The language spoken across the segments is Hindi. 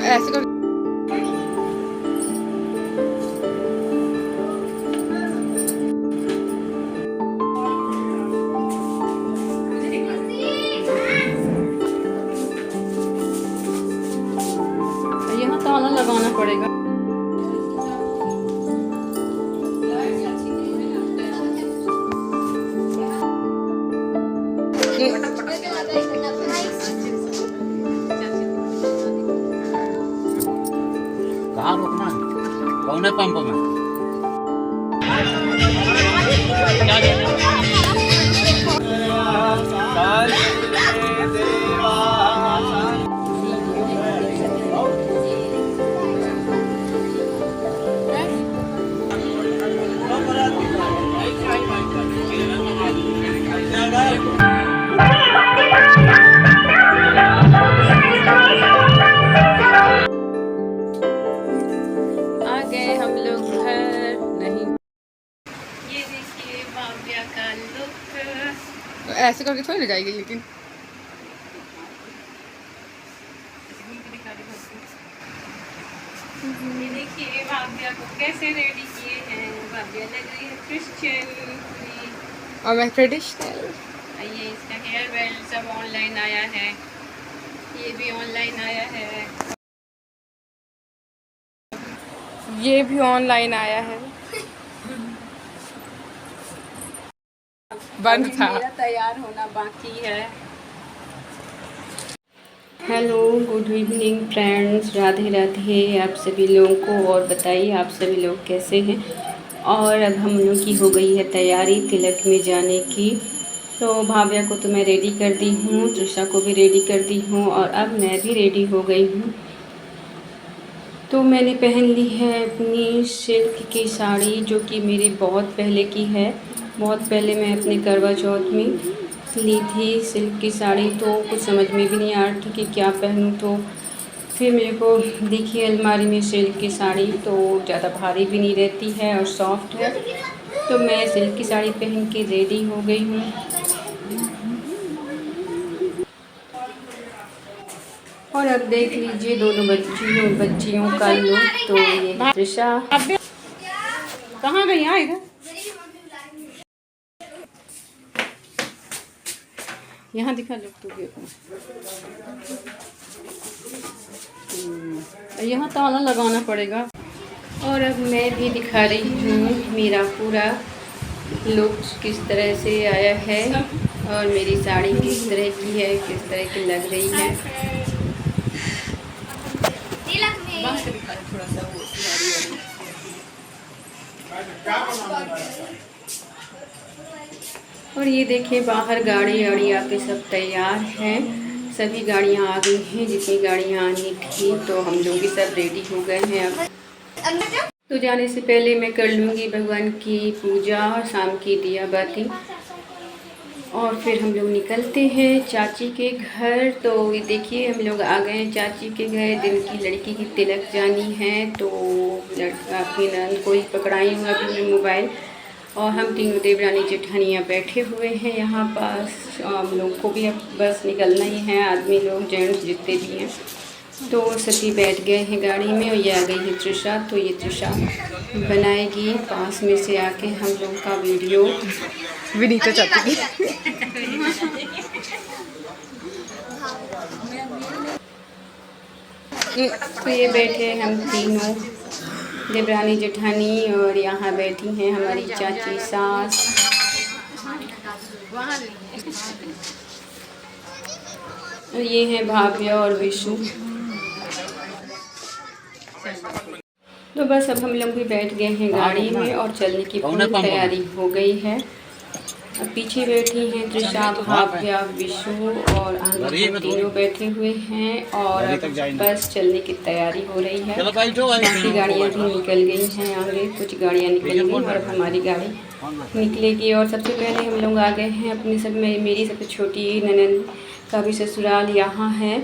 ऐसे कर यहाँ ताला लगाना पड़ेगा। कहाँ रुकना है? कौन पंप में? आ गए हम लोग घर। नहीं, ये देखिए भाव्या का लुक। ऐसे करके थोड़ी ले जाएगी लेकिन। ये देखिए भाव्या को कैसे रेडी किए हैं। भाव्या लग रही है क्रिश्चियन। और मैं ट्रेडिशनल। ये इसका हेयर बेल्ट सब ऑनलाइन आया है। ये भी ऑनलाइन आया है। ये भी ऑनलाइन आया है। बंद था। मेरा तैयार होना बाकी है। Hello, good evening friends, Radhe Radhe आप सभी लोगों को। और बताइए आप सभी लोग कैसे हैं। और अब हम लोग की हो गई है तैयारी तिलक में जाने की। तो भाव्या को तो मैं रेडी कर दी हूँ, त्रिशा को भी रेडी कर दी हूँ और अब मैं भी रेडी हो गई हूँ। तो मैंने पहन ली है अपनी सिल्क की साड़ी, जो कि मेरी बहुत पहले की है। बहुत पहले मैं अपने करवा चौथ में ली थी सिल्क की साड़ी। तो कुछ समझ में भी नहीं आ रहा था कि क्या पहनूं। तो फिर मेरे को दिखी अलमारी में सिल्क की साड़ी, तो ज़्यादा भारी भी नहीं रहती है और सॉफ्ट है। तो मैं सिल्क की साड़ी पहन के रेडी हो गई हूँ। और अब देख लीजिए दोनों बच्चियों का लुक। तो ये है त्रिशा। कहाँ गई? यहाँ इधर। यहाँ दिखा लो तू भी अपना। यहाँ ताला लगाना पड़ेगा। और अब मैं भी दिखा रही हूँ मेरा पूरा लुक किस तरह से आया है और मेरी साड़ी किस तरह की है, किस तरह की लग रही है। और ये देखिए बाहर गाड़ी वाड़ी आके सब तैयार हैं। सभी गाड़ियाँ आ गई हैं, जितनी गाड़ियाँ आनी थी। तो हम लोग भी सब रेडी हो गए हैं। अब तो जाने से पहले मैं कर लूँगी भगवान की पूजा और शाम की दिया बाती, और फिर हम लोग निकलते हैं चाची के घर। तो ये देखिए हम लोग आ गए हैं चाची के घर। दिन की लड़की की तिलक जानी है। तो लड़का अपनी नंद को ही पकड़ाई हुआ अपने मोबाइल, और हम तीनों देवरानी जेठानियाँ बैठे हुए हैं यहाँ पास। हम लोग को भी अब बस निकलना ही है, आदमी लोग जेंट्स जितने भी हैं। तो सभी बैठ गए हैं गाड़ी में और ये आ गई है त्रिशा। तो ये त्रिशा बनाएगी पास में से आके हम लोग का वीडियो। विनीता चाची की। तो ये बैठे हम तीनों देवरानी जेठानी, और यहाँ बैठी हैं हमारी चाची सास। और ये हैं भाव्या और विशु। तो बस अब हम लोग भी बैठ गए हैं गाड़ी में और चलने की पूरी तैयारी हो गई है। अब पीछे बैठी हैं त्रिशा, भाव्या, विशु और आगे हम तीनों बैठे हुए हैं। और अब बस चलने की तैयारी हो रही है। बाकी गाड़ियाँ भी निकल गई हैं आगे, कुछ गाड़ियाँ निकल गई और अब हमारी गाड़ी निकलेगी। और सबसे पहले हम लोग आ गए हैं अपने सब में। मेरी सबसे छोटी ननद का भी ससुराल यहाँ है,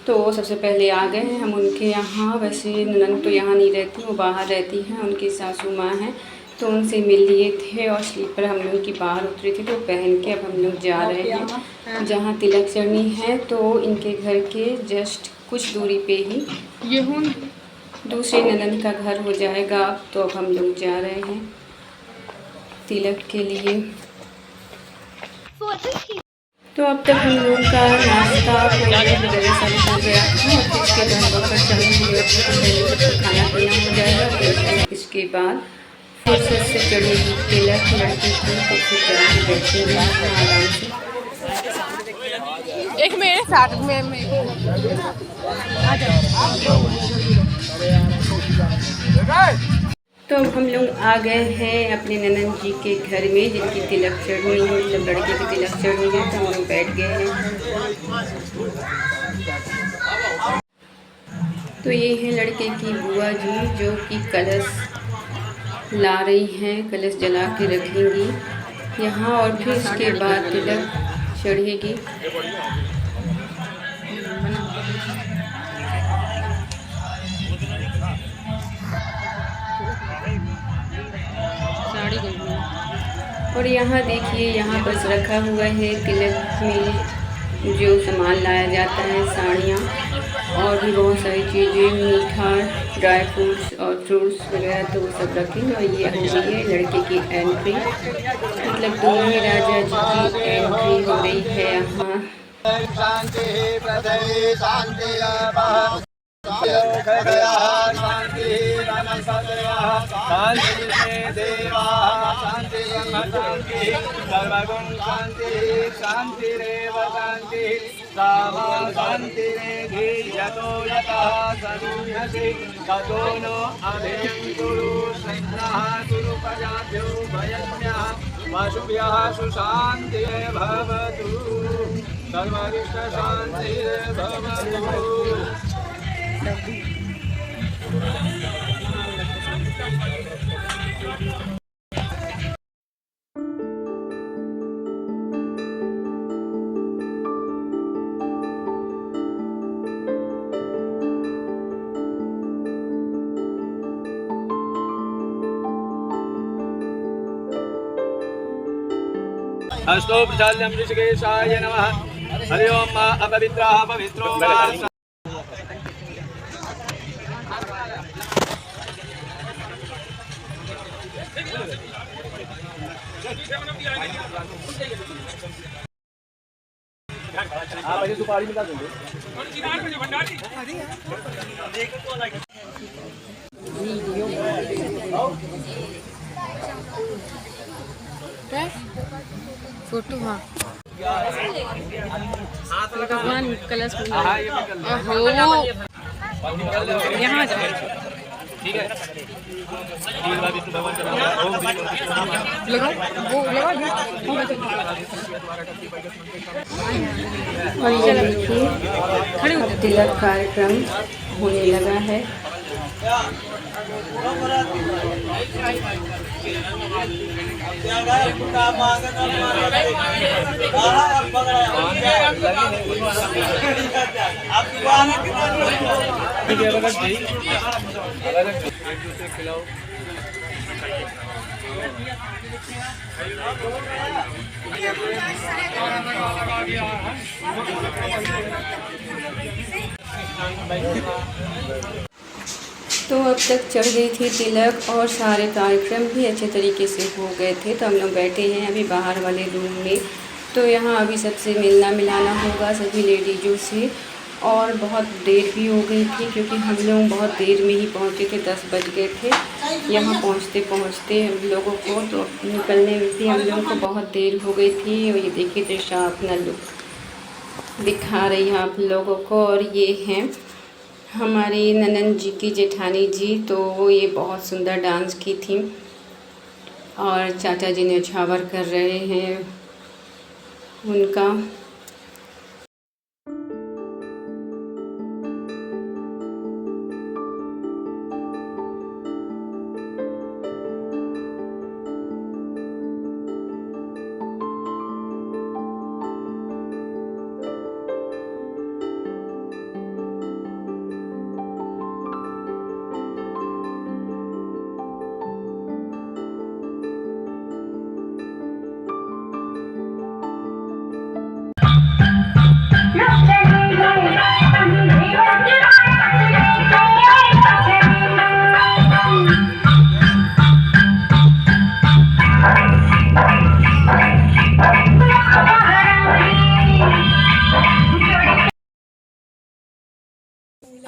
तो सबसे पहले आ गए हैं हम उनके यहाँ। वैसे ननद तो यहाँ नहीं रहती, वो बाहर रहती हैं, उनकी सासू माँ हैं। तो उनसे मिल लिए थे और स्लीपर हम लोग की बाहर उतरी थी, तो पहन के अब हम लोग जा रहे हैं जहाँ तिलक चढ़नी है। तो इनके घर के जस्ट कुछ दूरी पे ही ये हूँ दूसरे ननद का घर हो जाएगा। तो अब हम लोग जा रहे हैं तिलक के लिए। तो अब तक हम लोग का नाश्ता वगैरह सब हो गया था। इसके बाद बफर चढ़ेंगे, खाना पीना हो जाएगा। फिर इसके बाद फुर्सत से चढ़ेगी तिलक लड़की की, तो फिर जाके बैठेंगे आराम से। एक मेरे साथ में तो अब हम लोग आ गए हैं अपने ननद जी के घर में, जिनकी तिलक चढ़नी है, मतलब लड़के की तिलक चढ़नी है। तो हम लोग बैठ गए हैं। तो ये है लड़के की बुआ जी, जो कि कलश ला रही हैं, कलश जला के रखेंगी यहाँ, और फिर इसके बाद तिलक चढ़ेगी। और यहाँ देखिए, यहाँ बस रखा हुआ है तिलक में जो सामान लाया जाता है, साड़ियाँ और भी बहुत सारी चीज़ें, मीठा, ड्राई फ्रूट्स और फ्रूट्स वगैरह, तो वो सब रखेंगे। और ये हो गई है लड़के की एंट्री, मतलब दोनों राजा जी की एंट्री हो रही है यहाँ। सुशान्तिर्भवतु सर्वरिष्टशान्तिर्भवतु। अस्तो प्रचाल्यं ऋषिकेशाय नमः। हरि ओम अपवित्रः पवित्रो वा। आप ऐसे सुपारी मिला देंगे। फोटो, हाँ भगवान कलश में यहाँ जाए। ठीक है, और ये देखिए तिलक कार्यक्रम होने लगा है। खिलाओ। तो अब तक चढ़ गई थी तिलक और सारे कार्यक्रम भी अच्छे तरीके से हो गए थे। तो हम लोग बैठे हैं अभी बाहर वाले रूम में। तो यहाँ अभी सबसे मिलना मिलाना होगा सभी लेडीजों से। और बहुत देर भी हो गई थी, क्योंकि हम लोग बहुत देर में ही पहुँचे थे, 10 बज गए थे यहाँ पहुँचते पहुँचते हम लोगों को। तो निकलने में भी हम लोगों को बहुत देर हो गई थी। और ये देखिए त्रिशा अपना लुक दिखा रही है आप लोगों को। और ये हैं हमारी ननद जी की जेठानी जी, तो ये बहुत सुंदर डांस की थी। और चाचा जी न्यौछावर कर रहे हैं उनका।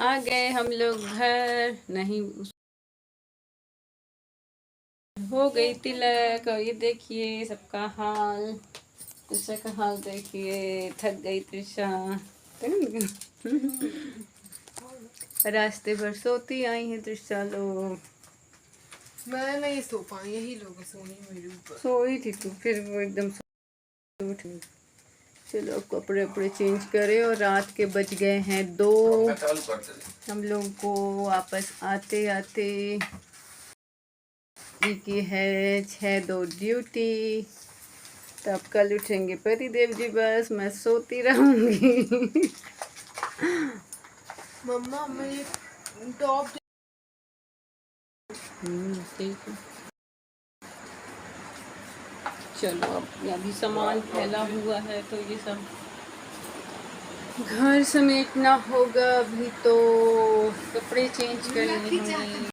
आ गए हम लोग घर। नहीं हो गई तिलक। और ये देखिए सबका हाल, त्रिशा का हाल देखिए, थक गई त्रिशा। रास्ते भर सोती आई है त्रिशा लोग। मैं नहीं सो पाई, यही लोग सोनी मेरे ऊपर। सोई थी तू, फिर वो एकदम उठ गई। चलो कपड़े वपड़े चेंज करे। और रात के बज गए हैं 2। हम लोग को वापस आते आते की है 6:02 ड्यूटी। तब कल उठेंगे पतिदेव जी। बस मैं सोती रहूंगी। मम्मा मैं ये टॉप ठीक है। चलो अब अभी सामान फैला हुआ है तो ये सब घर समेटना होगा। अभी तो कपड़े चेंज करने होंगे।